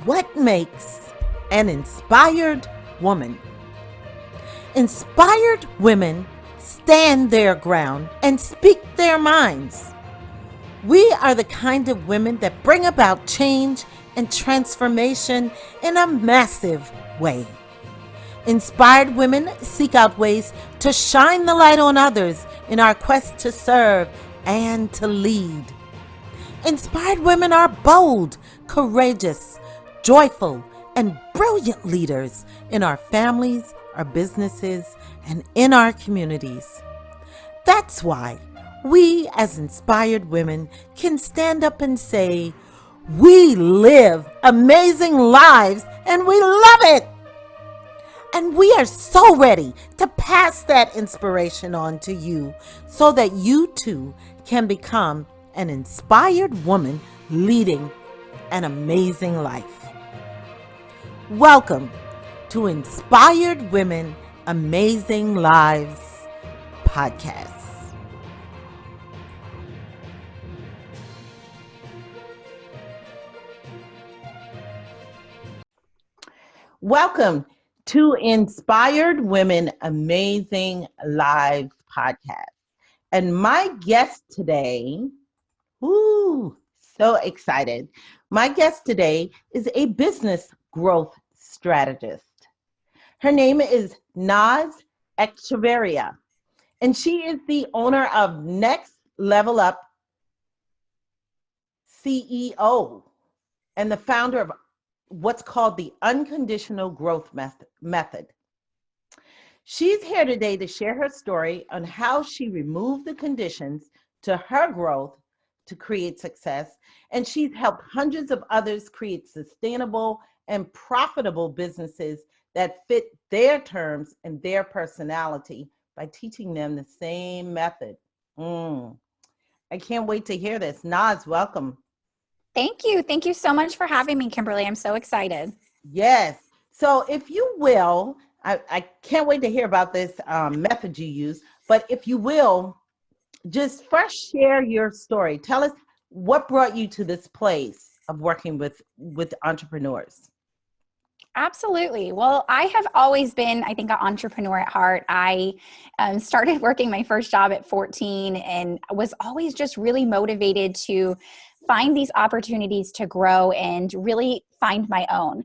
What makes an inspired woman? Inspired women stand their ground and speak their minds. We are the kind of women that bring about change and transformation in a massive way. Inspired women seek out ways to shine the light on others in our quest to serve and to lead. Inspired women are bold, courageous, joyful, and brilliant leaders in our families, our businesses, and in our communities. That's why we, as inspired women, can stand up and say, we live amazing lives and we love it. And we are so ready to pass that inspiration on to you so that you too can become an inspired woman leading an amazing life. Welcome to Inspired Women Amazing Lives podcast. Welcome to Inspired Women Amazing Lives podcast. And my guest today, so excited. My guest today is a business growth strategist. Her name is Naz Echeverria, and she is the owner of Next Level Up CEO and the founder of what's called the Unconditional Growth Method. She's here today to share her story on how she removed the conditions to her growth to create success, and she's helped hundreds of others create sustainable and profitable businesses that fit their terms and their personality by teaching them the same method. I can't wait to hear this. Naz, welcome. Thank you. Thank you so much for having me, Kimberly. I'm so excited. Yes. So if you will, I can't wait to hear about this method you use, but if you will, just first share your story. Tell us what brought you to this place of working with entrepreneurs. Absolutely. Well, I have always been, I think, an entrepreneur at heart. I started working my first job at 14 and was always just really motivated to find these opportunities to grow and really find my own.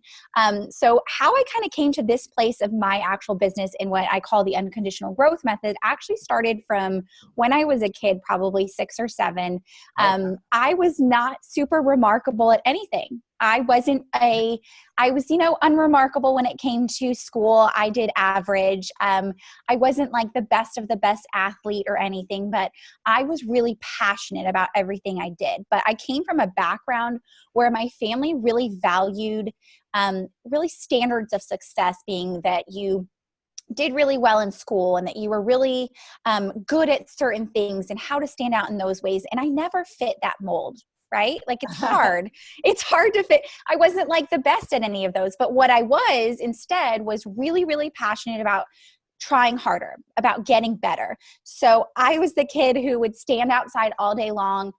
So how I kind of came to this place of my actual business in what I call the unconditional growth method actually started from when I was a kid, probably 6 or 7. I was not super remarkable at anything. I was, unremarkable when it came to school. I did average. I wasn't like the best of the best athlete or anything, but I was really passionate about everything I did. But I came from a background where my family really valued really standards of success, being that you did really well in school and that you were really good at certain things and how to stand out in those ways. And I never fit that mold. Right? Like it's hard. It's hard to fit. I wasn't like the best at any of those, but what I was instead was really, really passionate about trying harder, about getting better. So I was the kid who would stand outside all day long,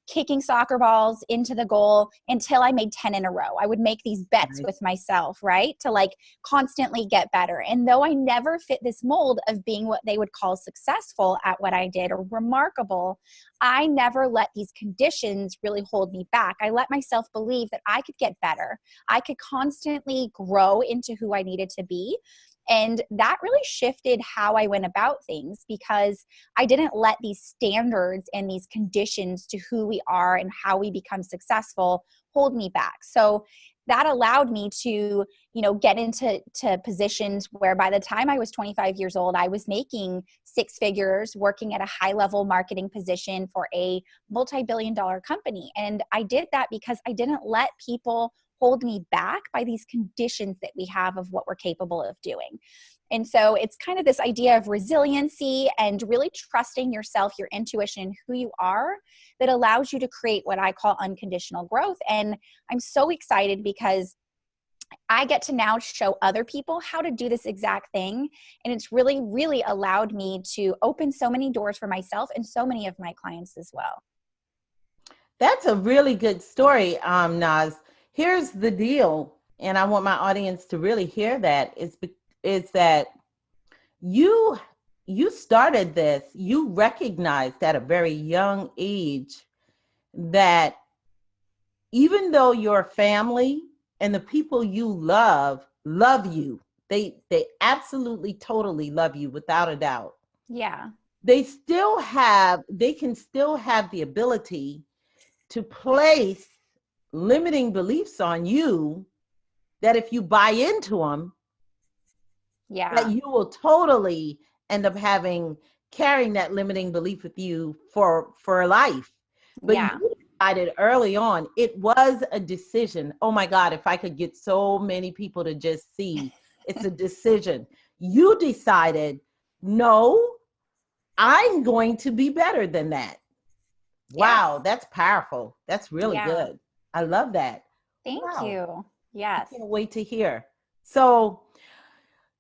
kicking soccer balls into the goal until I made 10 in a row. I would make these bets with myself, right? To like constantly get better. And though I never fit this mold of being what they would call successful at what I did or remarkable, I never let these conditions really hold me back. I let myself believe that I could get better. I could constantly grow into who I needed to be. And that really shifted how I went about things because I didn't let these standards and these conditions to who we are and how we become successful hold me back. So that allowed me to, get into positions where by the time I was 25 years old, I was making 6 figures, working at a high-level marketing position for a multi-billion-dollar company. And I did that because I didn't let people hold me back by these conditions that we have of what we're capable of doing. And so it's kind of this idea of resiliency and really trusting yourself, your intuition, who you are, that allows you to create what I call unconditional growth. And I'm so excited because I get to now show other people how to do this exact thing. And it's really, really allowed me to open so many doors for myself and so many of my clients as well. That's a really good story, Naz. Here's the deal, and I want my audience to really hear that, is that you you started this, you recognized at a very young age that even though your family and the people you love you, they absolutely totally love you without a doubt. Yeah. They can still have the ability to place limiting beliefs on you, that if you buy into them, that Yeah. you will totally end up having, carrying that limiting belief with you for life. But you Yeah. decided early on, it was a decision. Oh my God, if I could get so many people to just see, it's a decision. You decided, no, I'm going to be better than that. Yes. Wow, that's powerful. That's really Yeah. good. I love that. Thank Wow. you. I Yes. can't wait to hear. So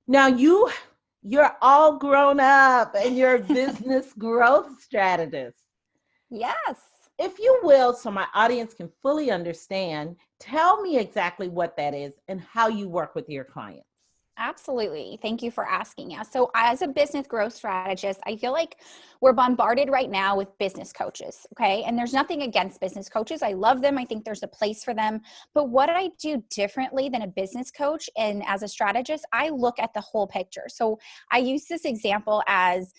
now you're all grown up and you're a business growth strategist. Yes. If you will, so my audience can fully understand, tell me exactly what that is and how you work with your clients. Absolutely. Thank you for asking. Yeah. So, as a business growth strategist, I feel like we're bombarded right now with business coaches. Okay. And there's nothing against business coaches. I love them. I think there's a place for them. But what I do differently than a business coach and as a strategist, I look at the whole picture. So, I use this example as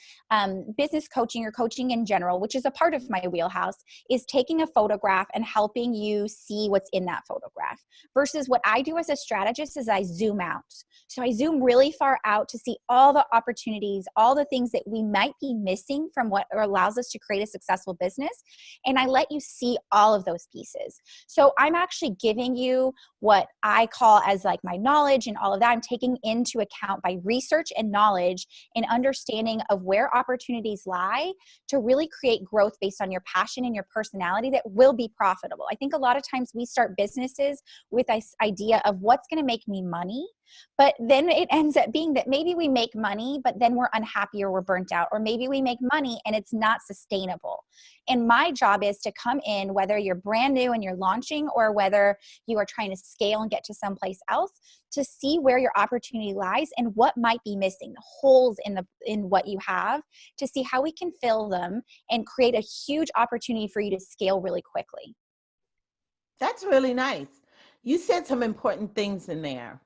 business coaching or coaching in general, which is a part of my wheelhouse, is taking a photograph and helping you see what's in that photograph. Versus what I do as a strategist is I zoom out. So I zoom really far out to see all the opportunities, all the things that we might be missing from what allows us to create a successful business. And I let you see all of those pieces. So I'm actually giving you what I call as like my knowledge and all of that. I'm taking into account by research and knowledge and understanding of where opportunities lie to really create growth based on your passion and your personality that will be profitable. I think a lot of times we start businesses with this idea of what's going to make me money. But then it ends up being that maybe we make money, but then we're unhappy or we're burnt out, or maybe we make money and it's not sustainable. And my job is to come in, whether you're brand new and you're launching or whether you are trying to scale and get to someplace else, to see where your opportunity lies and what might be missing, the holes in what you have, to see how we can fill them and create a huge opportunity for you to scale really quickly. That's really nice. You said some important things in there.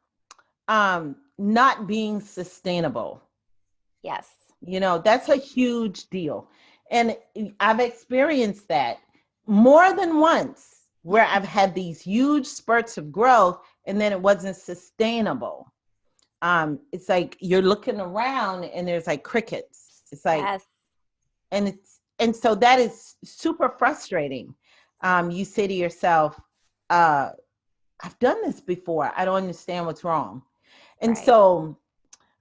Not being sustainable. Yes. That's a huge deal. And I've experienced that more than once, where I've had these huge spurts of growth and then it wasn't sustainable. It's like you're looking around and there's like crickets. It's like, Yes. and so that is super frustrating. You say to yourself, I've done this before. I don't understand what's wrong. And Right. so,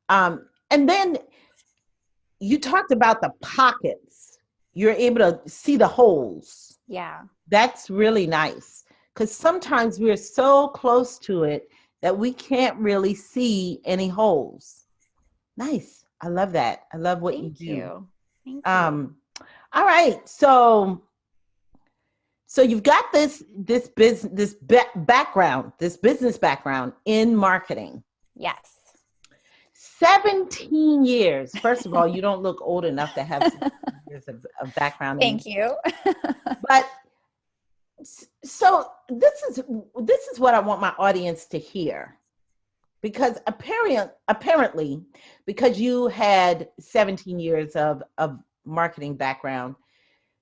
and then you talked about the pockets. You're able to see the holes. Yeah. That's really nice, because sometimes we're so close to it that we can't really see any holes. Nice. I love that. I love what you Thank do. you. Thank you. All right. So you've got this business, background, this business background in marketing. Yes. 17 years. First of all, you don't look old enough to have 17 years of background in. Thank you. But so this is what I want my audience to hear, because apparently because you had 17 years of marketing background,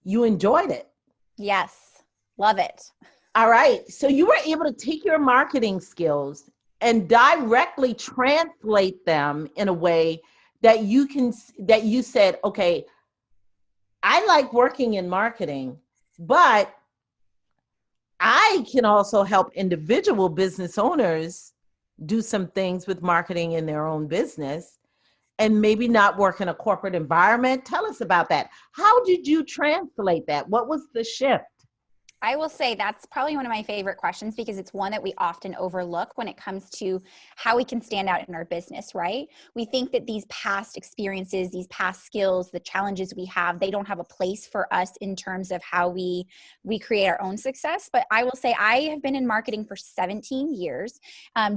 you enjoyed it. Yes. Love it. All right. So you were able to take your marketing skills and directly translate them in a way that you said, okay, I like working in marketing, but I can also help individual business owners do some things with marketing in their own business and maybe not work in a corporate environment. Tell us about that. How did you translate that? What was the shift? I will say that's probably one of my favorite questions because it's one that we often overlook when it comes to how we can stand out in our business, right? We think that these past experiences, these past skills, the challenges we have, they don't have a place for us in terms of how we create our own success. But I will say I have been in marketing for 17 years.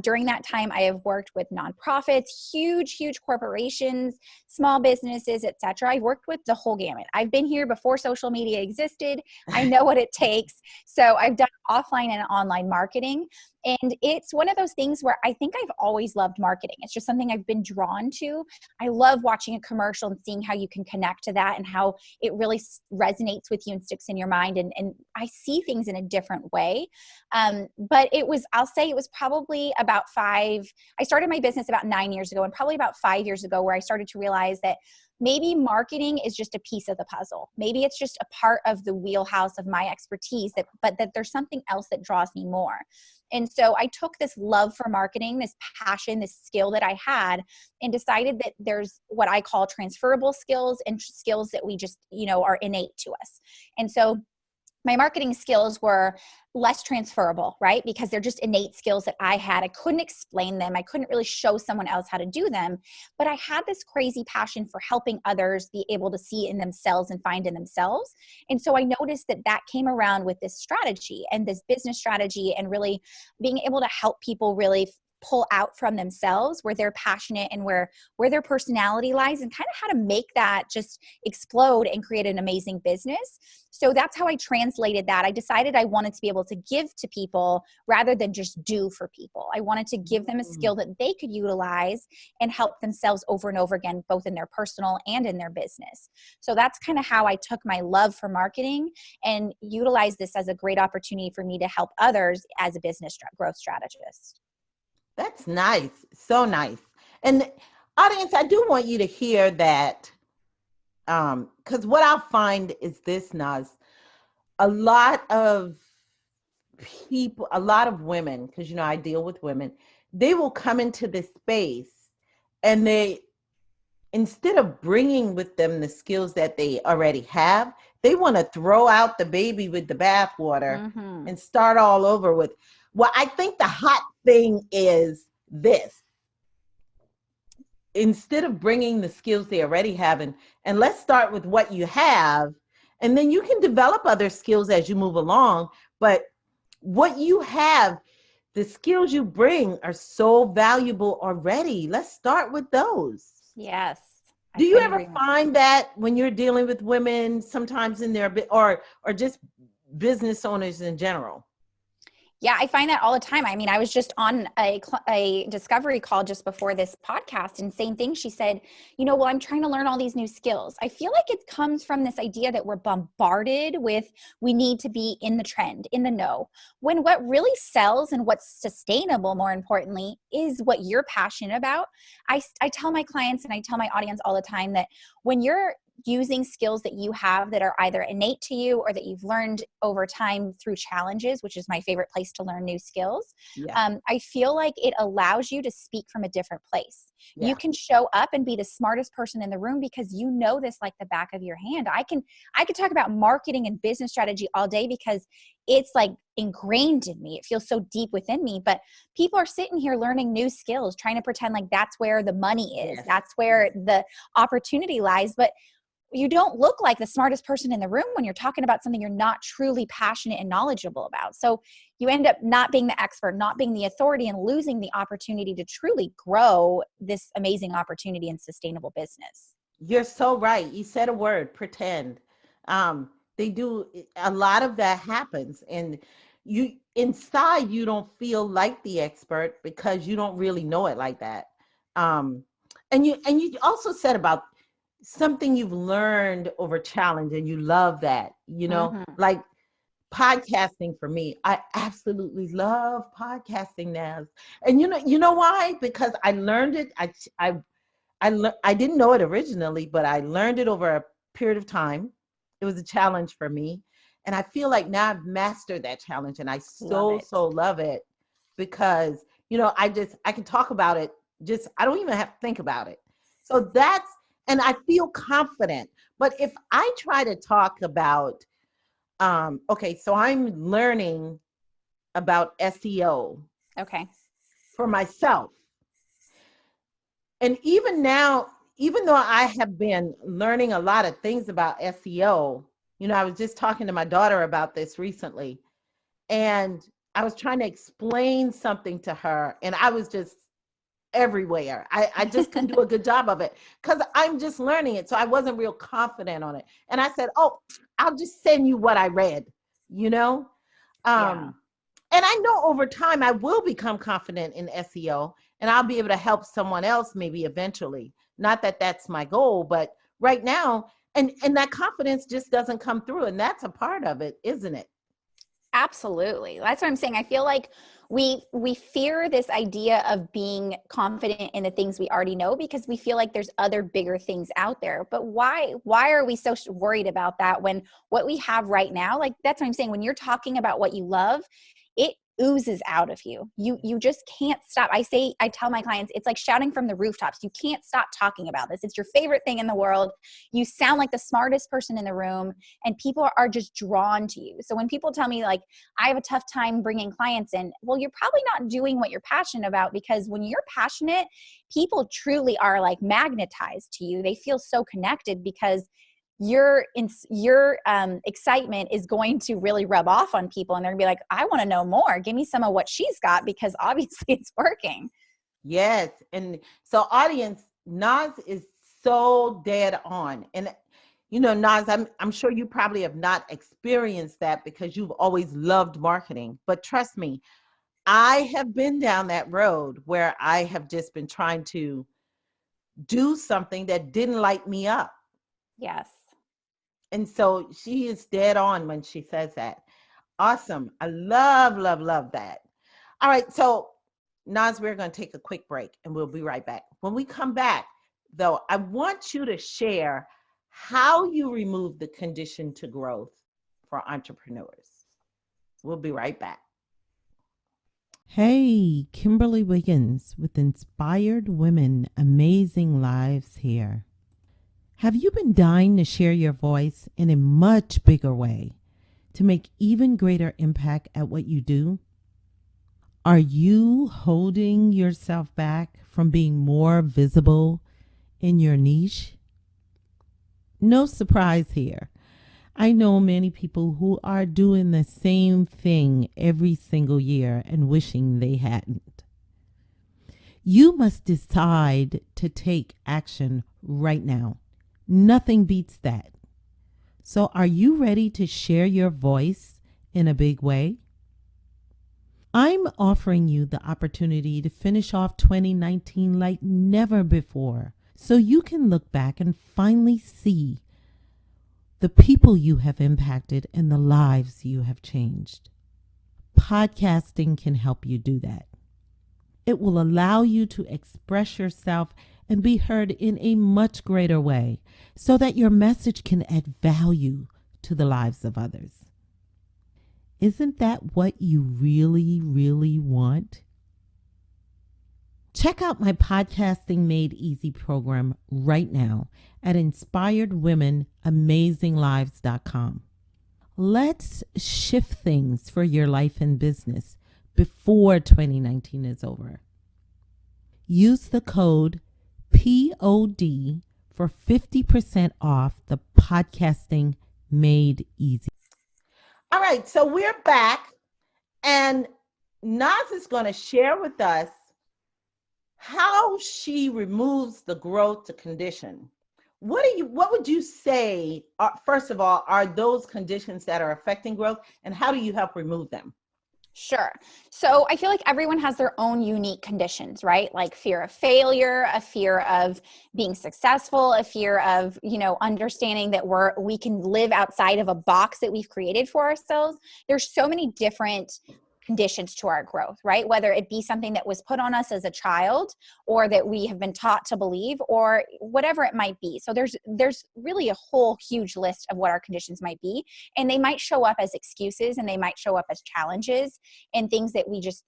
During that time, I have worked with nonprofits, huge corporations, small businesses, etc. I've worked with the whole gamut. I've been here before social media existed. I know what it takes. So I've done offline and online marketing. And it's one of those things where I think I've always loved marketing. It's just something I've been drawn to. I love watching a commercial and seeing how you can connect to that and how it really resonates with you and sticks in your mind. And I see things in a different way. But I'll say it was probably I started my business about 9 years ago, and probably about 5 years ago where I started to realize that maybe marketing is just a piece of the puzzle. Maybe it's just a part of the wheelhouse of my expertise, but that there's something else that draws me more. And so I took this love for marketing, this passion, this skill that I had, and decided that there's what I call transferable skills and skills that we just, are innate to us. And so my marketing skills were less transferable, right? Because they're just innate skills that I had. I couldn't explain them. I couldn't really show someone else how to do them. But I had this crazy passion for helping others be able to see in themselves and find in themselves. And so I noticed that came around with this strategy and this business strategy and really being able to help people really pull out from themselves where they're passionate and where their personality lies, and kind of how to make that just explode and create an amazing business. So that's how I translated that. I decided I wanted to be able to give to people rather than just do for people. I wanted to give them a skill that they could utilize and help themselves over and over again, both in their personal and in their business. So that's kind of how I took my love for marketing and utilized this as a great opportunity for me to help others as a business growth strategist. That's nice. So nice. And audience, I do want you to hear that, because what I'll find is this, Naz, a lot of people, a lot of women, because, I deal with women, they will come into this space and instead of bringing with them the skills that they already have, they want to throw out the baby with the bathwater and start all over with. Well, I think the hot thing is this. Instead of bringing the skills they already have, and let's start with what you have, and then you can develop other skills as you move along. But what you have, the skills you bring are so valuable already. Let's start with those. Yes. Do you ever find that when you're dealing with women, sometimes in their, or just business owners in general? Yeah, I find that all the time. I mean, I was just on a discovery call just before this podcast, and same thing. She said, well, I'm trying to learn all these new skills. I feel like it comes from this idea that we're bombarded with, we need to be in the trend, in the know, when what really sells and what's sustainable, more importantly, is what you're passionate about. I tell my clients and I tell my audience all the time that when you're using skills that you have that are either innate to you or that you've learned over time through challenges, which is my favorite place to learn new skills. Yeah. I feel like it allows you to speak from a different place. Yeah. You can show up and be the smartest person in the room because you know this like the back of your hand. I could talk about marketing and business strategy all day because it's like ingrained in me. It feels so deep within me, but people are sitting here learning new skills, trying to pretend like that's where the money is. Yes. That's where the opportunity lies. But you don't look like the smartest person in the room when you're talking about something you're not truly passionate and knowledgeable about. So you end up not being the expert, not being the authority, and losing the opportunity to truly grow this amazing opportunity in sustainable business. You're so right. You said a word, pretend. They do, a lot of that happens, and you inside, you don't feel like the expert because you don't really know it like that. And you also said about something you've learned over challenge, and you love that, like podcasting. For me, I absolutely love podcasting now. And you know why? Because I learned it. I didn't know it originally, but I learned it over a period of time. It was a challenge for me, and I feel like now I've mastered that challenge, and I so love it because I can talk about it. Just I don't even have to think about it. So and I feel confident. But if I try to talk about Okay, so I'm learning about SEO Okay. for myself. And even now, even though I have been learning a lot of things about SEO, I was just talking to my daughter about this recently, and I was trying to explain something to her, and I was just everywhere. I just couldn't do a good job of it because I'm just learning it. So I wasn't real confident on it. And I said, oh, I'll just send you what I read, you know? Yeah. Um, and I know over time I will become confident in SEO and I'll be able to help someone else maybe eventually. Not that that's my goal, but right now, and that confidence just doesn't come through. And that's a part of it, isn't it? Absolutely. That's what I'm saying. I feel like we fear this idea of being confident in the things we already know because we feel like there's other bigger things out there. But why are we so worried about that when what we have right now, like that's what I'm saying, when you're talking about what you love, it oozes out of you. You just can't stop. I tell my clients, it's like shouting from the rooftops. You can't stop talking about this. It's your favorite thing in the world. You sound like the smartest person in the room and people are just drawn to you. So when people tell me like, I have a tough time bringing clients in, well, you're probably not doing what you're passionate about because when you're passionate, people truly are like magnetized to you. They feel so connected because your excitement is going to really rub off on people and they're gonna be like, I want to know more. Give me some of what she's got because obviously it's working. Yes. And so audience, Nas is so dead on. And Nas, I'm sure you probably have not experienced that because you've always loved marketing. But trust me, I have been down that road where I have just been trying to do something that didn't light me up. Yes. And so she is dead on when she says that. Awesome. I love, love, love that. All right. So, Nas, we're going to take a quick break and we'll be right back. When we come back, though, I want you to share how you remove the condition to growth for entrepreneurs. We'll be right back. Hey, Kimberly Wiggins with Inspired Women, Amazing Lives here. Have you been dying to share your voice in a much bigger way to make even greater impact at what you do? Are you holding yourself back from being more visible in your niche? No surprise here. I know many people who are doing the same thing every single year and wishing they hadn't. You must decide to take action right now. Nothing beats that. So, are you ready to share your voice in a big way? I'm offering you the opportunity to finish off 2019 like never before, so you can look back and finally see the people you have impacted and the lives you have changed. Podcasting can help you do that. It will allow you to express yourself and be heard in a much greater way so that your message can add value to the lives of others. Isn't that what you really, really want? Check out my Podcasting Made Easy program right now at inspiredwomenamazinglives.com. Let's shift things for your life and business before 2019 is over. Use the code POD for 50% off the Podcasting Made Easy. All right, so we're back, and Naz is going to share with us how she removes the growth to condition. What would you say, first of all, are those conditions that are affecting growth, and how do you help remove them? Sure. So I feel like everyone has their own unique conditions, right? Like fear of failure, a fear of being successful, a fear of, understanding that we can live outside of a box that we've created for ourselves. There's so many different conditions to our growth, right? Whether it be something that was put on us as a child or that we have been taught to believe or whatever it might be. So there's really a whole huge list of what our conditions might be. And they might show up as excuses and they might show up as challenges and things that we just,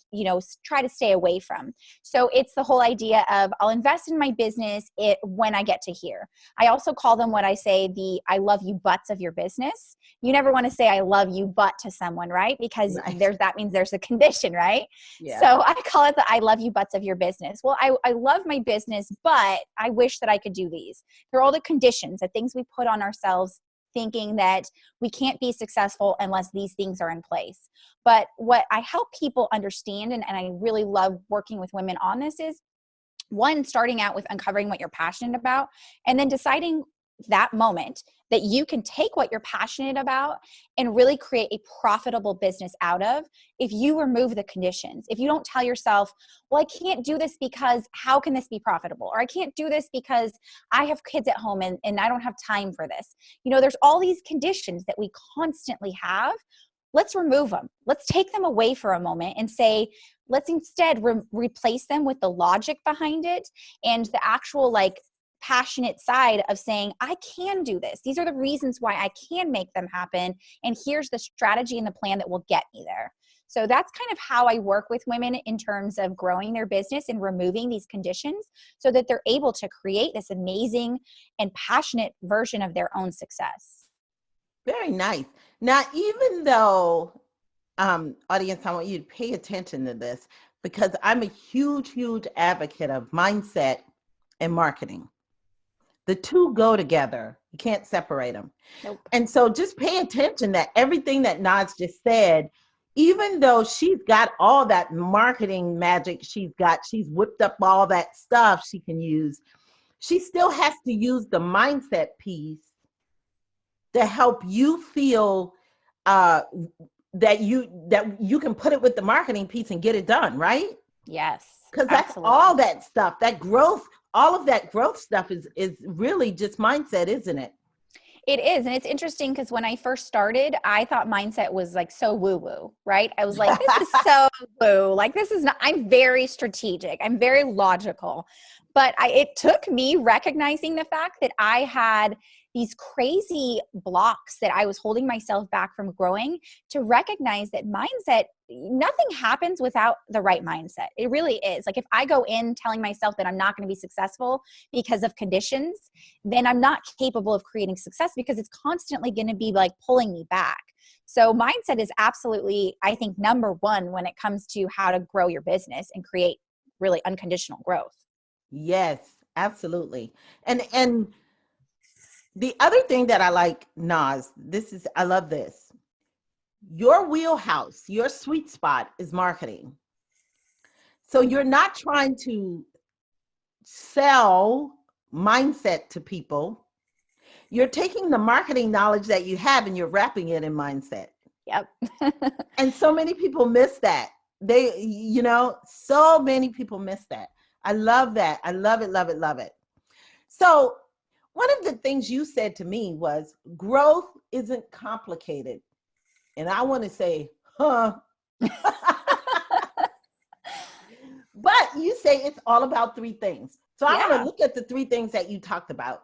try to stay away from. So it's the whole idea of I'll invest in my business when I get to here. I also call them what I say, the I love you buts of your business. You never want to say I love you but to someone, right? Because that means there's a condition, right? Yeah. So I call it the I love you buts of your business. Well, I love my business, but I wish that I could do these. They're all the conditions, the things we put on ourselves thinking that we can't be successful unless these things are in place. But what I help people understand, and I really love working with women on this, is one, starting out with uncovering what you're passionate about, and then deciding that moment that you can take what you're passionate about and really create a profitable business out of if you remove the conditions. If you don't tell yourself, well, I can't do this because how can this be profitable? Or I can't do this because I have kids at home and I don't have time for this. There's all these conditions that we constantly have. Let's remove them. Let's take them away for a moment and say, let's instead replace them with the logic behind it and the actual passionate side of saying, I can do this. These are the reasons why I can make them happen. And here's the strategy and the plan that will get me there. So that's kind of how I work with women in terms of growing their business and removing these conditions so that they're able to create this amazing and passionate version of their own success. Very nice. Now, even though, audience, I want you to pay attention to this because I'm a huge, huge advocate of mindset and marketing. The two go together. You can't separate them. Nope. And so just pay attention that everything that Naz just said, even though she's got all that marketing magic, she's whipped up all that stuff she can use, she still has to use the mindset piece to help you feel that you can put it with the marketing piece and get it done, right? Yes. Because that's all that stuff, that growth. All of that growth stuff is really just mindset, isn't it? It is. And it's interesting because when I first started, I thought mindset was so woo-woo, right? I was like, this is so woo. This is not, I'm very strategic. I'm very logical. But it took me recognizing the fact that I had these crazy blocks that I was holding myself back from growing to recognize that mindset, nothing happens without the right mindset. It really is. If I go in telling myself that I'm not going to be successful because of conditions, then I'm not capable of creating success because it's constantly going to be pulling me back. So mindset is absolutely, I think, number one when it comes to how to grow your business and create really unconditional growth. Yes, absolutely. And the other thing that I like, Naz, I love this. Your wheelhouse, your sweet spot is marketing. So you're not trying to sell mindset to people. You're taking the marketing knowledge that you have and you're wrapping it in mindset. Yep. And so many people miss that. So many people miss that. I love that. I love it, love it, love it. So one of the things you said to me was growth isn't complicated. And I want to say, huh? But you say it's all about three things. So I want to look at the three things that you talked about.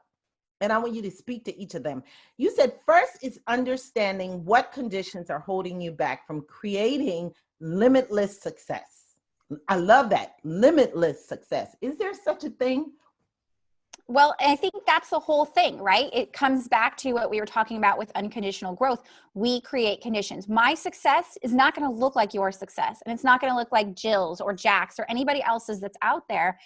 And I want you to speak to each of them. You said first is understanding what conditions are holding you back from creating limitless success. I love that. Limitless success. Is there such a thing? Well, I think that's the whole thing, right? It comes back to what we were talking about with unconditional growth. We create conditions. My success is not going to look like your success, and it's not going to look like Jill's or Jack's or anybody else's that's out there.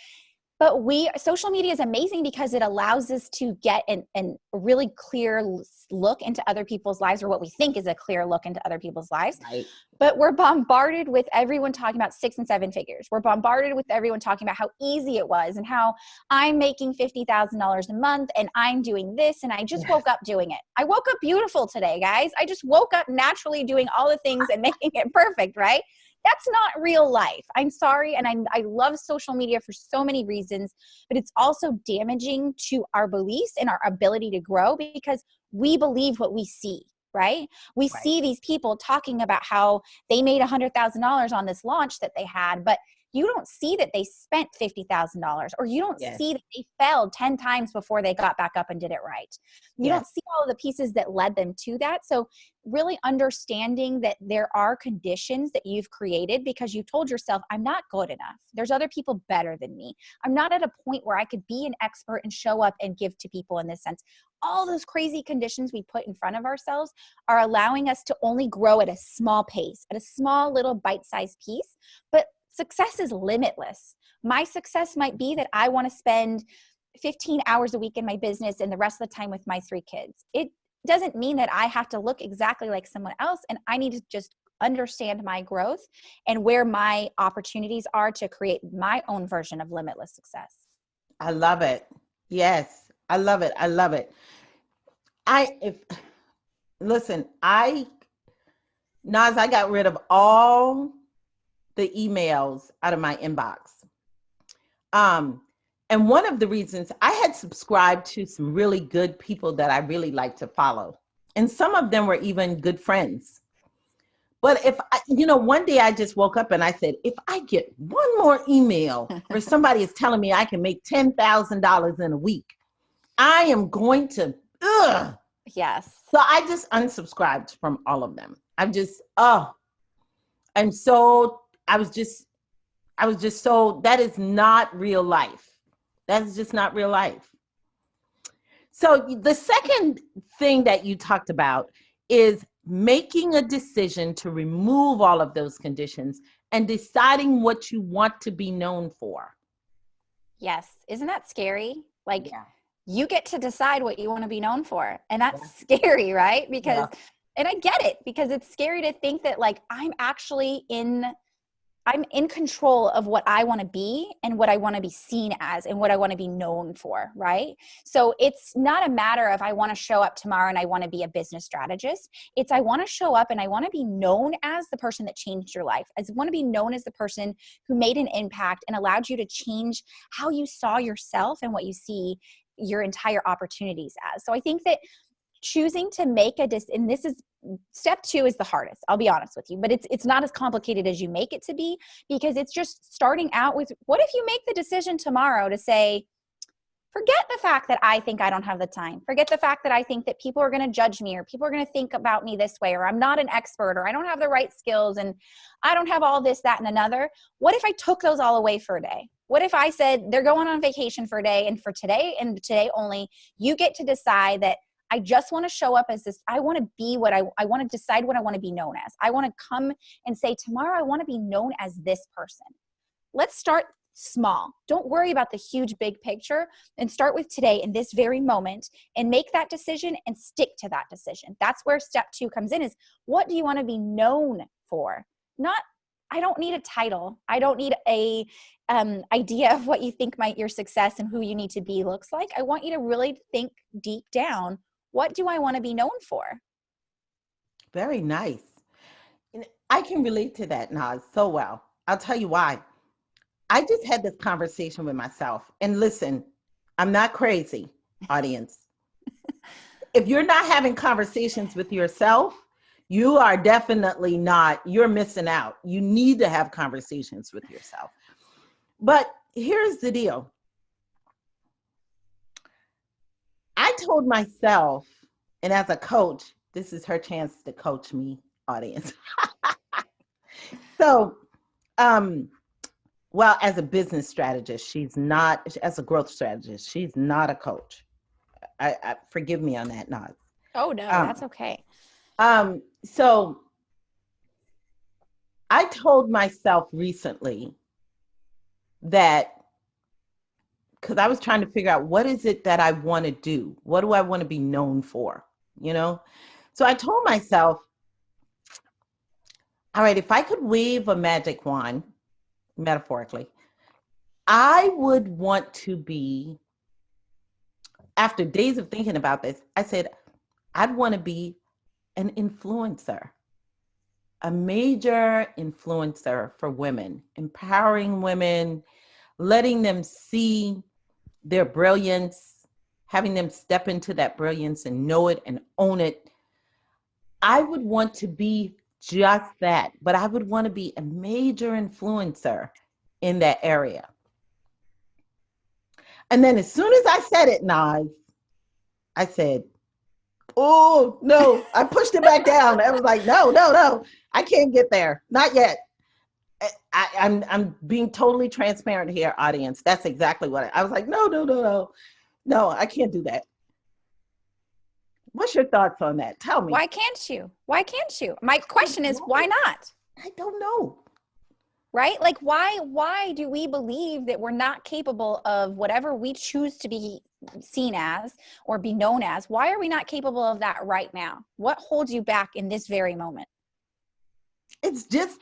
But social media is amazing because it allows us to get a really clear look into other people's lives, or what we think is a clear look into other people's lives. Right. But we're bombarded with everyone talking about 6 and 7 figures. We're bombarded with everyone talking about how easy it was and how I'm making $50,000 a month and I'm doing this and I just woke up doing it. I woke up beautiful today, guys. I just woke up naturally doing all the things and making it perfect, right? That's not real life. I'm sorry. And I love social media for so many reasons, but it's also damaging to our beliefs and our ability to grow because we believe what we see. right? We Right. see these people talking about how they made $100,000 on this launch that they had, but you don't see that they spent $50,000, or you don't Yes. see that they failed 10 times before they got back up and did it right. You Yes. don't see all the pieces that led them to that. So really understanding that there are conditions that you've created because you told yourself, I'm not good enough. There's other people better than me. I'm not at a point where I could be an expert and show up and give to people in this sense. All those crazy conditions we put in front of ourselves are allowing us to only grow at a small pace, at a small little bite-sized piece. But success is limitless. My success might be that I want to spend 15 hours a week in my business and the rest of the time with my 3 kids. It doesn't mean that I have to look exactly like someone else, and I need to just understand my growth and where my opportunities are to create my own version of limitless success. I love it. Yes. I love it. I love it. Listen, Naz, I got rid of all the emails out of my inbox. And one of the reasons I had subscribed to some really good people that I really like to follow. And some of them were even good friends. But one day I just woke up and I said, if I get one more email where somebody is telling me I can make $10,000 in a week, I am going to, Yes. So I just unsubscribed from all of them. I was just so, that is not real life. That is just not real life. So the second thing that you talked about is making a decision to remove all of those conditions and deciding what you want to be known for. Yes. Isn't that scary? Like, Yeah. you get to decide what you want to be known for. And that's scary, right? Because, and I get it, because it's scary to think that like, I'm in control of what I want to be and what I want to be seen as and what I want to be known for, right? So it's not a matter of I want to show up tomorrow and I want to be a business strategist. It's I want to show up and I want to be known as the person that changed your life. I want to be known as the person who made an impact and allowed you to change how you saw yourself and what you see your entire opportunities as. So I think that choosing to make and this is step 2 is the hardest, I'll be honest with you, but it's not as complicated as you make it to be, because it's just starting out with, what if you make the decision tomorrow to say, forget the fact that I think I don't have the time. Forget the fact that I think that people are going to judge me, or people are going to think about me this way, or I'm not an expert, or I don't have the right skills, and I don't have all this, that, and another. What if I took those all away for a day? What if I said, they're going on vacation for a day, and for today and today only, you get to decide that I just want to show up as this. I want to be what I want to decide what I want to be known as. I want to come and say, tomorrow I want to be known as this person. Let's start small. Don't worry about the huge big picture, and start with today in this very moment and make that decision and stick to that decision. That's where step 2 comes in, is what do you want to be known for? I don't need a title. I don't need a idea of what you think your success and who you need to be looks like. I want you to really think deep down, what do I want to be known for? Very nice. And I can relate to that, Naz, so well. I'll tell you why. I just had this conversation with myself. And listen, I'm not crazy, audience. If you're not having conversations with yourself, you are definitely not, you're missing out. You need to have conversations with yourself. But here's the deal. I told myself, and as a coach, this is her chance to coach me, audience. So, well, as a business strategist, she's not, as a growth strategist, she's not a coach. I forgive me on that, Naz. Oh, no, that's okay. So I told myself recently that, because I was trying to figure out, what is it that I want to do? What do I want to be known for? So I told myself, all right, if I could wave a magic wand, metaphorically, I would want to be, after days of thinking about this, I said, I'd want to be an influencer, a major influencer for women, empowering women, letting them see their brilliance, having them step into that brilliance and know it and own it. I would want to be just that, but I would want to be a major influencer in that area. And then as soon as I said it, Nas, I said, oh, no, I pushed it back down. I was like, no, no, no, I can't get there. Not yet. I'm being totally transparent here, audience. That's exactly what I was like, no, no, no, no, no, I can't do that. What's your thoughts on that? Tell me. Why can't you? Why can't you? My question is, why not? I don't know. Right? Like, why do we believe that we're not capable of whatever we choose to be seen as or be known as? Why are we not capable of that right now? What holds you back in this very moment? It's just,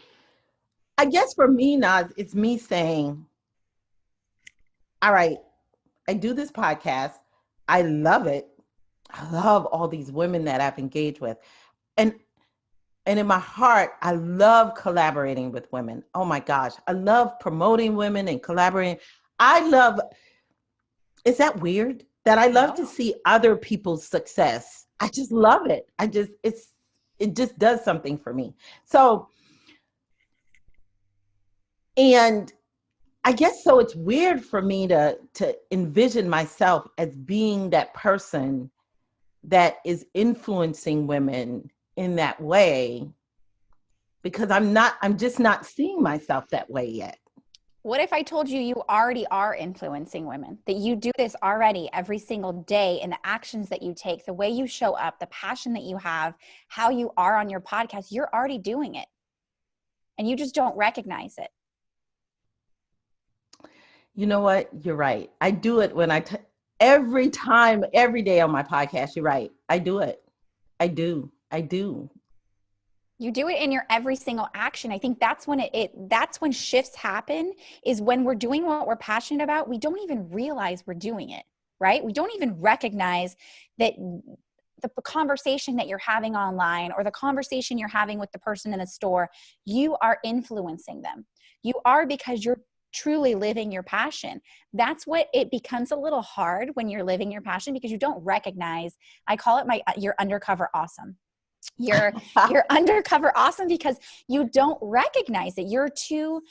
I guess for me, Nas, it's me saying, all right, I do this podcast. I love it. I love all these women that I've engaged with. And in my heart, I love collaborating with women. Oh my gosh. I love promoting women and collaborating. I love, is that weird? That I love to see other people's success. I just love it. It just does something for me. So, and I guess so it's weird for me to envision myself as being that person that is influencing women in that way, because I'm just not seeing myself that way yet. What if I told you you already are influencing women, that you do this already every single day in the actions that you take, the way you show up, the passion that you have, how you are on your podcast, you're already doing it and you just don't recognize it. You know what? You're right. I do it when every time, every day on my podcast. You're right. I do it. I do. You do it in your every single action. I think that's when that's when shifts happen, is when we're doing what we're passionate about. We don't even realize we're doing it, right? We don't even recognize that the conversation that you're having online or the conversation you're having with the person in the store, you are influencing them. You are, because you're truly living your passion. That's what it becomes a little hard when you're living your passion, because you don't recognize, I call it your undercover awesome. You're undercover awesome because you don't recognize it. You're too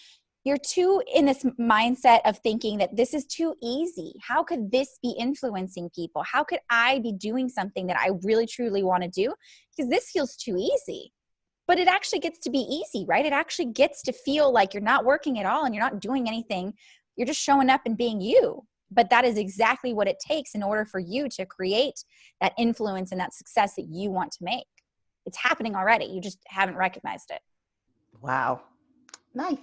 in this mindset of thinking that this is too easy. How could this be influencing people? How could I be doing something that I really truly want to do? Because this feels too easy. But it actually gets to be easy, right? It actually gets to feel like you're not working at all and you're not doing anything. You're just showing up and being you. But that is exactly what it takes in order for you to create that influence and that success that you want to make. It's happening already. You just haven't recognized it. Wow. Nice.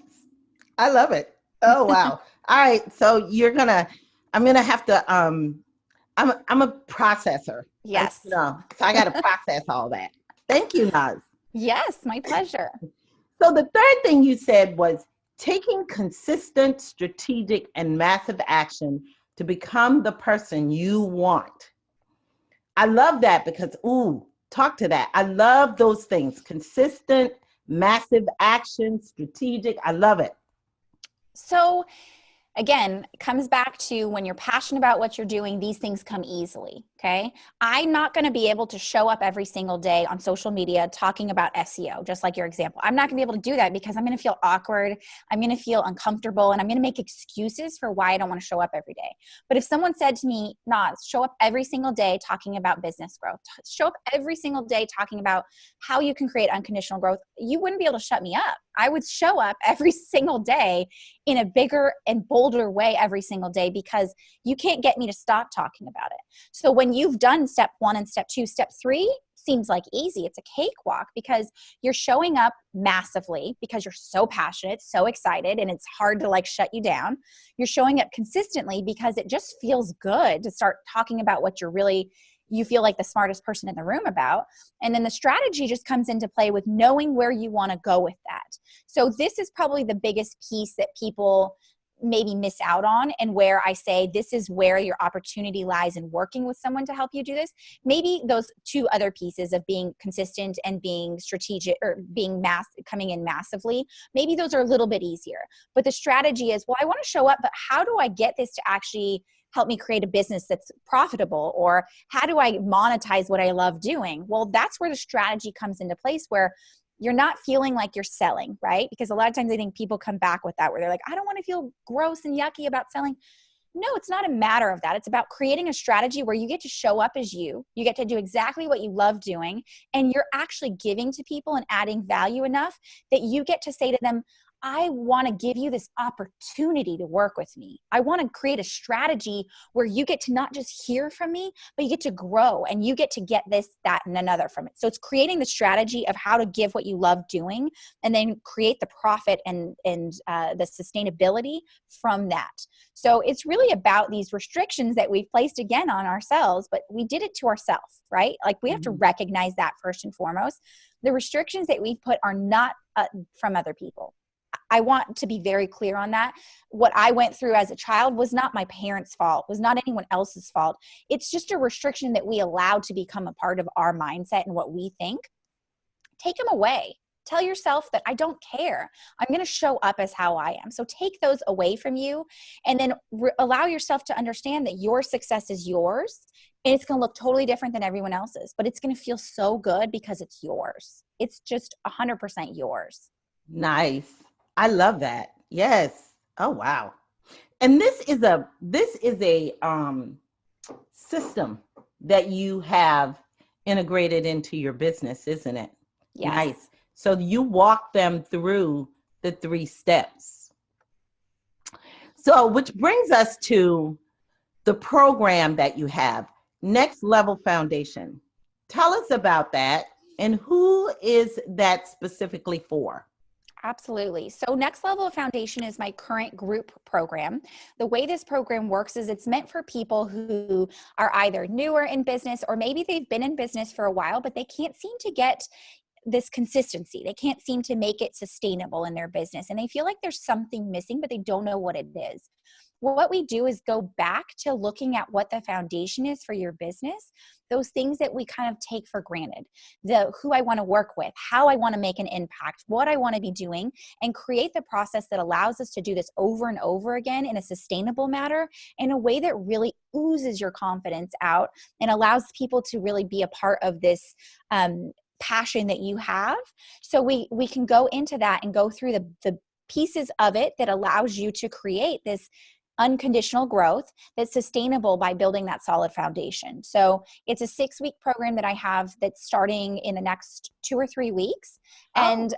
I love it. Oh, wow. All right. So I'm going to have to, I'm a processor. Yes. So I got to process all that. Thank you, Naz. Yes, my pleasure. So the third thing you said was taking consistent, strategic, and massive action to become the person you want. I love that because, talk to that. I love those things. Consistent, massive action, strategic. I love it. So again, it comes back to when you're passionate about what you're doing, these things come easily, okay? I'm not going to be able to show up every single day on social media talking about SEO, just like your example. I'm not going to be able to do that because I'm going to feel awkward, I'm going to feel uncomfortable, and I'm going to make excuses for why I don't want to show up every day. But if someone said to me, Naz, show up every single day talking about business growth, show up every single day talking about how you can create unconditional growth, you wouldn't be able to shut me up. I would show up every single day in a bigger and bolder way every single day, because you can't get me to stop talking about it. So when you've done step 1 and step 2, step 3 seems like easy. It's a cakewalk because you're showing up massively because you're so passionate, so excited, and it's hard to shut you down. You're showing up consistently because it just feels good to start talking about what you feel like the smartest person in the room about. And then the strategy just comes into play with knowing where you want to go with that. So this is probably the biggest piece that people maybe miss out on, and where I say this is where your opportunity lies in working with someone to help you do this. Maybe those 2 other pieces of being consistent and being strategic, or coming in massively, maybe those are a little bit easier. But the strategy is, well, I want to show up, but how do I get this to actually help me create a business that's profitable? Or how do I monetize what I love doing? Well, that's where the strategy comes into place, where you're not feeling like you're selling, right? Because a lot of times I think people come back with that, where they're like, I don't want to feel gross and yucky about selling. No, it's not a matter of that. It's about creating a strategy where you get to show up as you get to do exactly what you love doing, and you're actually giving to people and adding value enough that you get to say to them, I want to give you this opportunity to work with me. I want to create a strategy where you get to not just hear from me, but you get to grow and you get to get this, that, and another from it. So it's creating the strategy of how to give what you love doing and then create the profit and the sustainability from that. So it's really about these restrictions that we've placed again on ourselves, but we did it to ourselves, right? Like we have to recognize that first and foremost. The restrictions that we put are not from other people. I want to be very clear on that. What I went through as a child was not my parents' fault, was not anyone else's fault. It's just a restriction that we allowed to become a part of our mindset and what we think. Take them away. Tell yourself that I don't care. I'm going to show up as how I am. So take those away from you and then allow yourself to understand that your success is yours, and it's going to look totally different than everyone else's, but it's going to feel so good because it's yours. It's just 100% yours. Nice. I love that. Yes. Oh, wow. And this is a system that you have integrated into your business, isn't it? Yes. Nice. So you walk them through the 3 steps. So, which brings us to the program that you have, Next Level Foundation. Tell us about that, and who is that specifically for? Absolutely. So Next Level Foundation is my current group program. The way this program works is it's meant for people who are either newer in business, or maybe they've been in business for a while, but they can't seem to get this consistency. They can't seem to make it sustainable in their business, and they feel like there's something missing, but they don't know what it is. What we do is go back to looking at what the foundation is for your business, those things that we kind of take for granted, the who I want to work with, how I want to make an impact, what I want to be doing, and create the process that allows us to do this over and over again in a sustainable manner, in a way that really oozes your confidence out and allows people to really be a part of this passion that you have. So we can go into that and go through the pieces of it that allows you to create this unconditional growth that's sustainable by building that solid foundation. So it's a 6-week program that I have that's starting in the next 2 or 3 weeks. And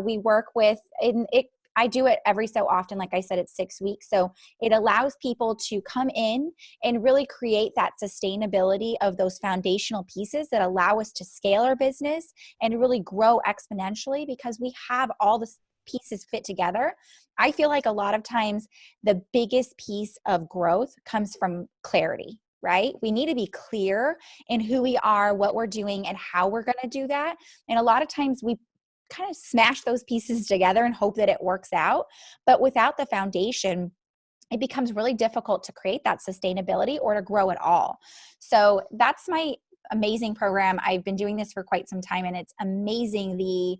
we work with it. I do it every so often. Like I said, it's 6 weeks. So it allows people to come in and really create that sustainability of those foundational pieces that allow us to scale our business and really grow exponentially, because we have all the pieces fit together. I feel like a lot of times the biggest piece of growth comes from clarity, right? We need to be clear in who we are, what we're doing, and how we're going to do that. And a lot of times we kind of smash those pieces together and hope that it works out. But without the foundation, it becomes really difficult to create that sustainability or to grow at all. So that's my amazing program. I've been doing this for quite some time, and it's amazing the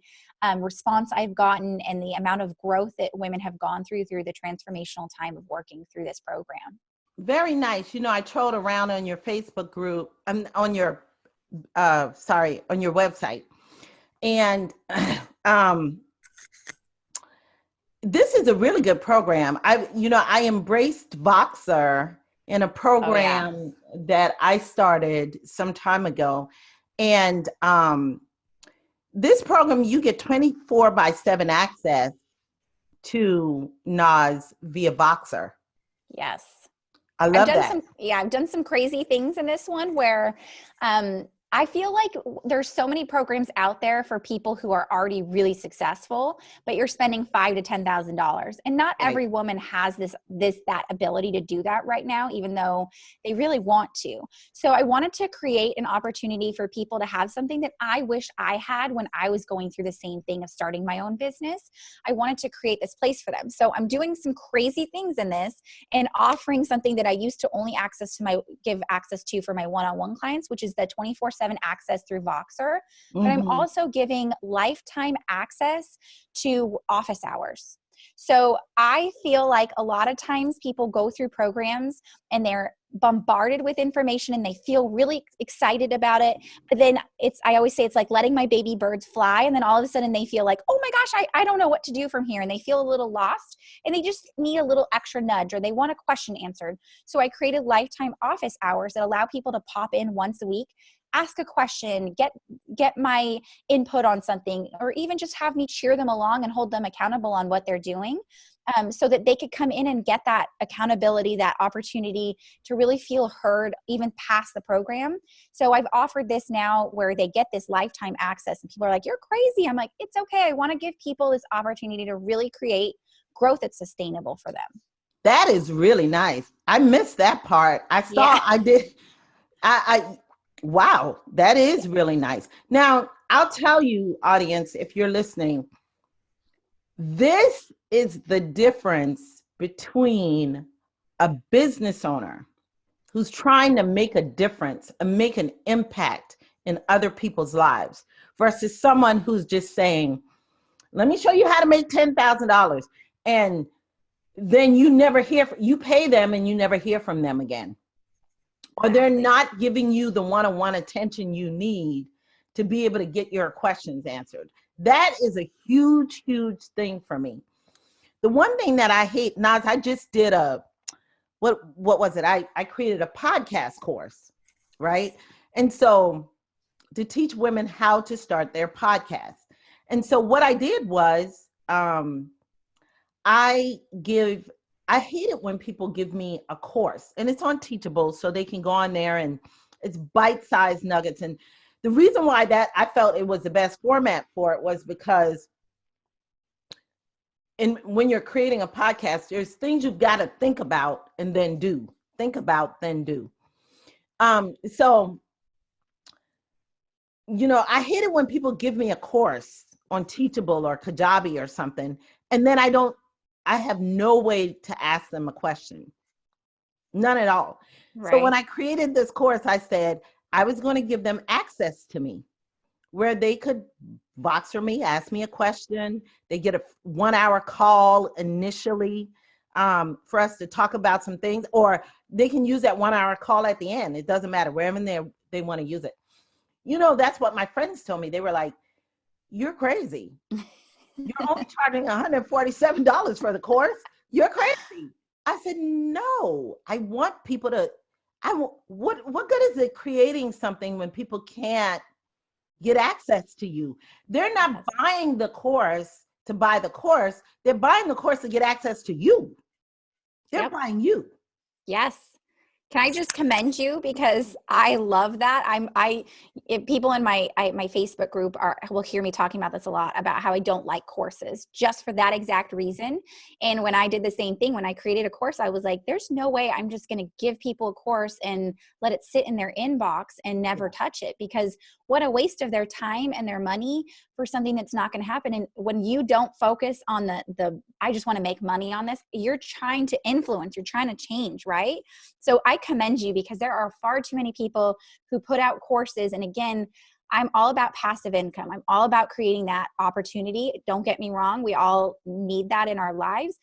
response I've gotten and the amount of growth that women have gone through the transformational time of working through this program. Very nice. You know, I trolled around on your Facebook group, on your website. And this is a really good program. I embraced Voxer in a program that I started some time ago. And this program, you get 24/7 access to Nas via Voxer. Yes. I love that. I've done some crazy things in this one where I feel like there's so many programs out there for people who are already really successful, but you're spending $5,000 to $10,000, and not every woman has that ability to do that right now, even though they really want to. So I wanted to create an opportunity for people to have something that I wish I had when I was going through the same thing of starting my own business. I wanted to create this place for them. So I'm doing some crazy things in this and offering something that I used to only give access to for my one-on-one clients, which is the 24/7 access through Voxer, but I'm also giving lifetime access to office hours. So I feel like a lot of times people go through programs and they're bombarded with information and they feel really excited about it. But then I always say it's like letting my baby birds fly. And then all of a sudden they feel like, oh my gosh, I don't know what to do from here. And they feel a little lost and they just need a little extra nudge or they want a question answered. So I created lifetime office hours that allow people to pop in once a week, ask a question, get my input on something, or even just have me cheer them along and hold them accountable on what they're doing. So that they could come in and get that accountability, that opportunity to really feel heard even past the program. So I've offered this now where they get this lifetime access and people are like, you're crazy. I'm like, it's okay. I want to give people this opportunity to really create growth that's sustainable for them. That is really nice. I missed that part. Wow, that is really nice. Now, I'll tell you, audience, if you're listening, this is the difference between a business owner who's trying to make a difference and make an impact in other people's lives versus someone who's just saying, let me show you how to make $10,000. And then you pay them and you never hear from them again. Or they're not giving you the one-on-one attention you need to be able to get your questions answered. That is a huge, huge thing for me. The one thing that I hate, Naz, I just did what was it? I created a podcast course, right? And so to teach women how to start their podcast. And so what I did was I hate it when people give me a course and it's on Teachable, so they can go on there and it's bite-sized nuggets. And the reason why that I felt it was the best format for it was because when you're creating a podcast, there's things you've got to think about and then do. Think about, then do. So, I hate it when people give me a course on Teachable or Kajabi or something, and then I have no way to ask them a question. None at all. Right. So when I created this course, I said I was going to give them access to me where they could Voxer me, ask me a question. They get a 1-hour call initially for us to talk about some things, or they can use that 1-hour call at the end. It doesn't matter, wherever they want to use it. That's what my friends told me. They were like, you're crazy. You're only charging $147 for the course. You're crazy. I said, no, I want people to, what good is it creating something when people can't get access to you? They're not buying the course to buy the course. They're buying the course to get access to you. They're buying you. Yes. Can I just commend you, because I love that. If people in my Facebook group will hear me talking about this a lot, about how I don't like courses just for that exact reason. And when I did the same thing, when I created a course, I was like, there's no way I'm just going to give people a course and let it sit in their inbox and never touch it, because what a waste of their time and their money for something that's not going to happen. And when you don't focus on the I just want to make money on this, you're trying to influence, you're trying to change, right? So I commend you, because there are far too many people who put out courses. And again, I'm all about passive income. I'm all about creating that opportunity. Don't get me wrong. We all need that in our lives.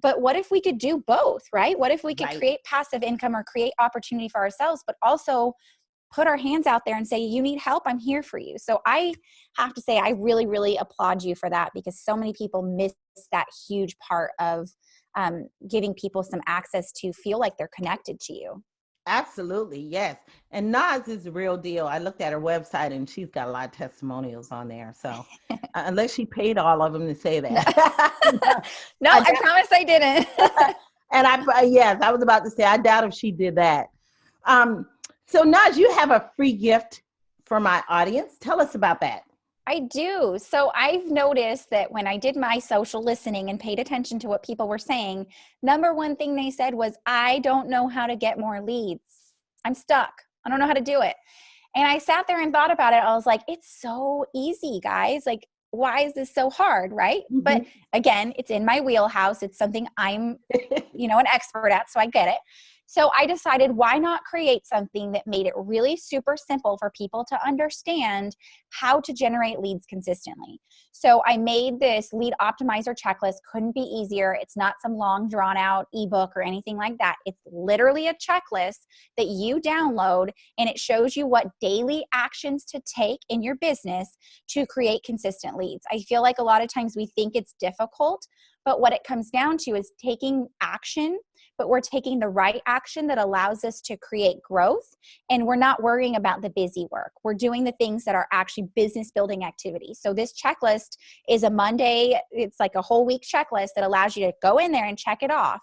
But what if we could do both, right? What if we could create passive income or create opportunity for ourselves, but also put our hands out there and say, you need help, I'm here for you. So I have to say, I really, really applaud you for that, because so many people miss that huge part of giving people some access to feel like they're connected to you. Absolutely. Yes. And Naz is the real deal. I looked at her website and she's got a lot of testimonials on there. So unless she paid all of them to say that. No, I promise I didn't. And I was about to say, I doubt if she did that. So Naz, you have a free gift for my audience. Tell us about that. I do. So I've noticed that when I did my social listening and paid attention to what people were saying, number one thing they said was, I don't know how to get more leads. I'm stuck. I don't know how to do it. And I sat there and thought about it. I was like, it's so easy, guys. Like, why is this so hard? Right. Mm-hmm. But again, it's in my wheelhouse. It's something I'm, an expert at. So I get it. So I decided, why not create something that made it really super simple for people to understand how to generate leads consistently. So I made this lead optimizer checklist. Couldn't be easier. It's not some long drawn out ebook or anything like that. It's literally a checklist that you download, and it shows you what daily actions to take in your business to create consistent leads. I feel like a lot of times we think it's difficult, but what it comes down to is taking action, but we're taking the right action that allows us to create growth. And we're not worrying about the busy work. We're doing the things that are actually business building activities. So this checklist is a Monday, it's like a whole week checklist that allows you to go in there and check it off.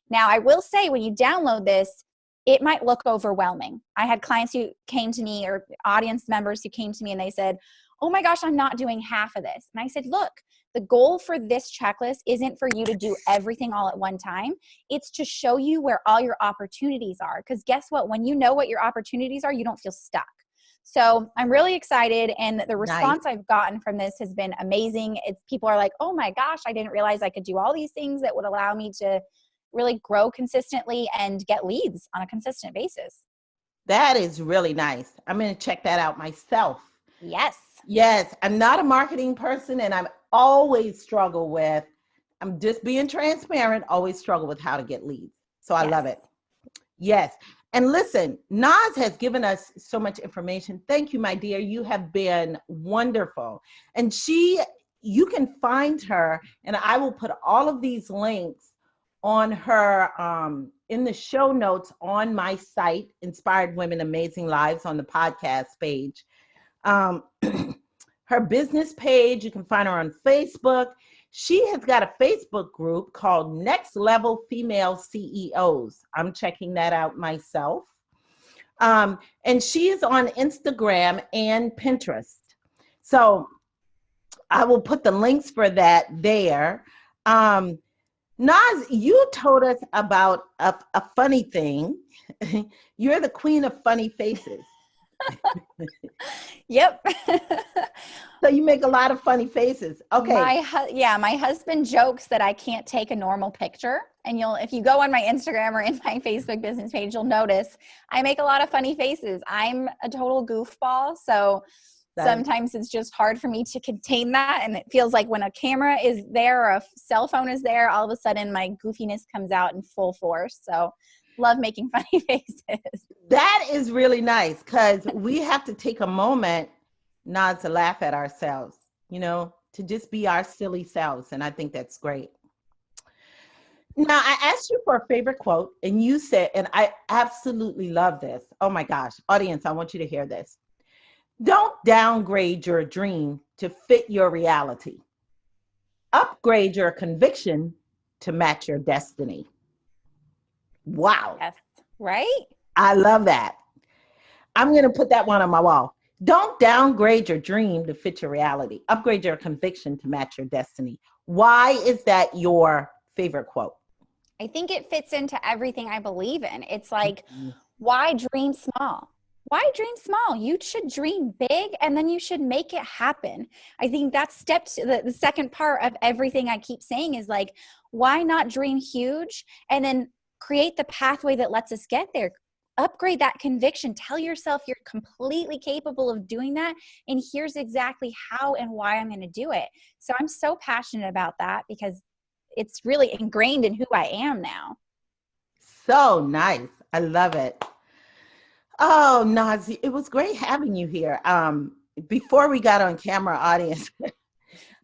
Now, I will say, when you download this, it might look overwhelming. I had clients who came to me, or audience members who came to me, and they said, oh my gosh, I'm not doing half of this. And I said, look, the goal for this checklist isn't for you to do everything all at one time. It's to show you where all your opportunities are. Because guess what? When you know what your opportunities are, you don't feel stuck. So I'm really excited. And the response I've gotten from this has been amazing. People are like, oh my gosh, I didn't realize I could do all these things that would allow me to really grow consistently and get leads on a consistent basis. That is really nice. I'm going to check that out myself. Yes. Yes. I'm not a marketing person, and I'm always struggle with, I'm just being transparent, always struggle with how to get leads. So I love it. Yes. And listen, Naz has given us so much information. Thank you, my dear. You have been wonderful. And you can find her, and I will put all of these links on her in the show notes on my site, Inspired Women Amazing Lives, on the podcast page. Her business page, you can find her on Facebook. She has got a Facebook group called Next Level Female CEOs. I'm checking that out myself. And she is on Instagram and Pinterest. So I will put the links for that there. Naz, you told us about a funny thing. You're the queen of funny faces. Yep. So you make a lot of funny faces. Okay. My husband jokes that I can't take a normal picture. And if you go on my Instagram or in my Facebook business page, you'll notice I make a lot of funny faces. I'm a total goofball. So sometimes it's just hard for me to contain that. And it feels like when a camera is there or a cell phone is there, all of a sudden my goofiness comes out in full force. So love making funny faces. That is really nice, because we have to take a moment not to laugh at ourselves, to just be our silly selves. And I think that's great. Now, I asked you for a favorite quote, and you said, and I absolutely love this. Oh my gosh, audience, I want you to hear this. Don't downgrade your dream to fit your reality. Upgrade your conviction to match your destiny. Wow. Yes. Right? I love that. I'm going to put that one on my wall. Don't downgrade your dream to fit your reality. Upgrade your conviction to match your destiny. Why is that your favorite quote? I think it fits into everything I believe in. It's like, why dream small? Why dream small? You should dream big, and then you should make it happen. I think that's the second part of everything I keep saying is like, why not dream huge and then create the pathway that lets us get there? Upgrade that conviction. Tell yourself you're completely capable of doing that, and here's exactly how and why I'm going to do it. So I'm so passionate about that because it's really ingrained in who I am now. So nice. I love it. Oh, Nazi, it was great having you here. Before we got on camera, audience,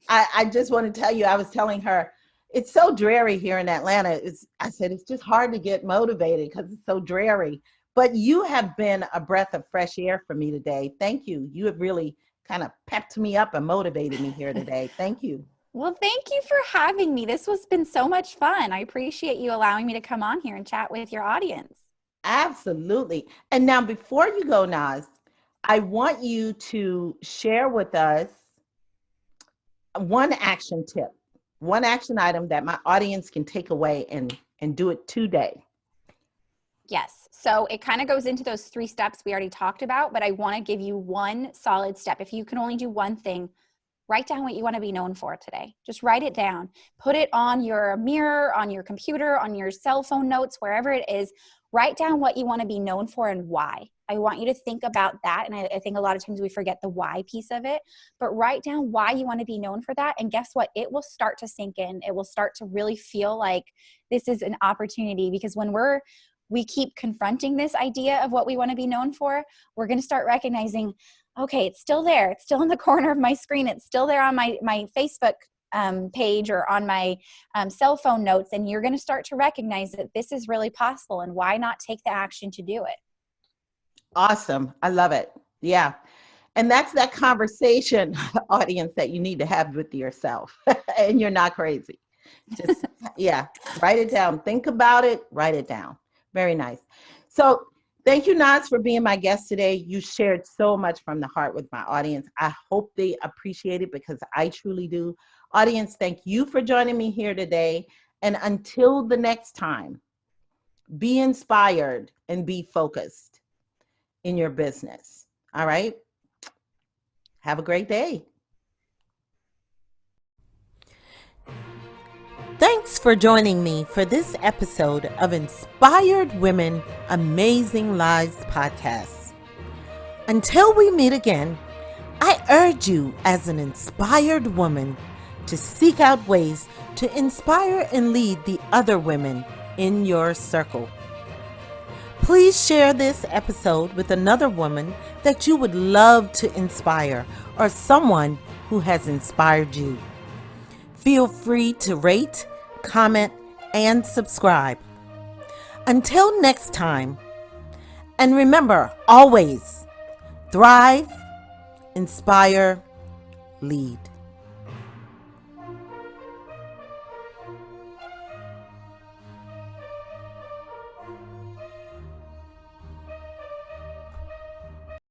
I just want to tell you, I was telling her, it's so dreary here in Atlanta. I said, it's just hard to get motivated because it's so dreary. But you have been a breath of fresh air for me today. Thank you. You have really kind of pepped me up and motivated me here today. Thank you. Well, thank you for having me. This has been so much fun. I appreciate you allowing me to come on here and chat with your audience. Absolutely. And now, before you go, Naz, I want you to share with us one action tip, one action item that my audience can take away and do it today. Yes. So it kind of goes into those 3 steps we already talked about, but I want to give you one solid step. If you can only do one thing, write down what you want to be known for today. Just write it down. Put it on your mirror, on your computer, on your cell phone notes, wherever it is. Write down what you want to be known for and why. I want you to think about that. And I think a lot of times we forget the why piece of it, but write down why you want to be known for that. And guess what? It will start to sink in. It will start to really feel like this is an opportunity, because when we keep confronting this idea of what we want to be known for, we're going to start recognizing, okay, it's still there. It's still in the corner of my screen. It's still there on my Facebook page or on my cell phone notes. And you're going to start to recognize that this is really possible, and why not take the action to do it? Awesome. I love it. Yeah. And that's that conversation, audience, that you need to have with yourself. And you're not crazy. Just, yeah, write it down. Think about it. Write it down. Very nice. So thank you, Naz, for being my guest today. You shared so much from the heart with my audience. I hope they appreciate it, because I truly do. Audience, thank you for joining me here today. And until the next time, be inspired and be focused in your business. All right. Have a great day. Thanks for joining me for this episode of Inspired Women, Amazing Lives podcast. Until we meet again, I urge you as an inspired woman to seek out ways to inspire and lead the other women in your circle. Please share this episode with another woman that you would love to inspire, or someone who has inspired you. Feel free to rate, comment, and subscribe. Until next time, and remember, always thrive, inspire, lead.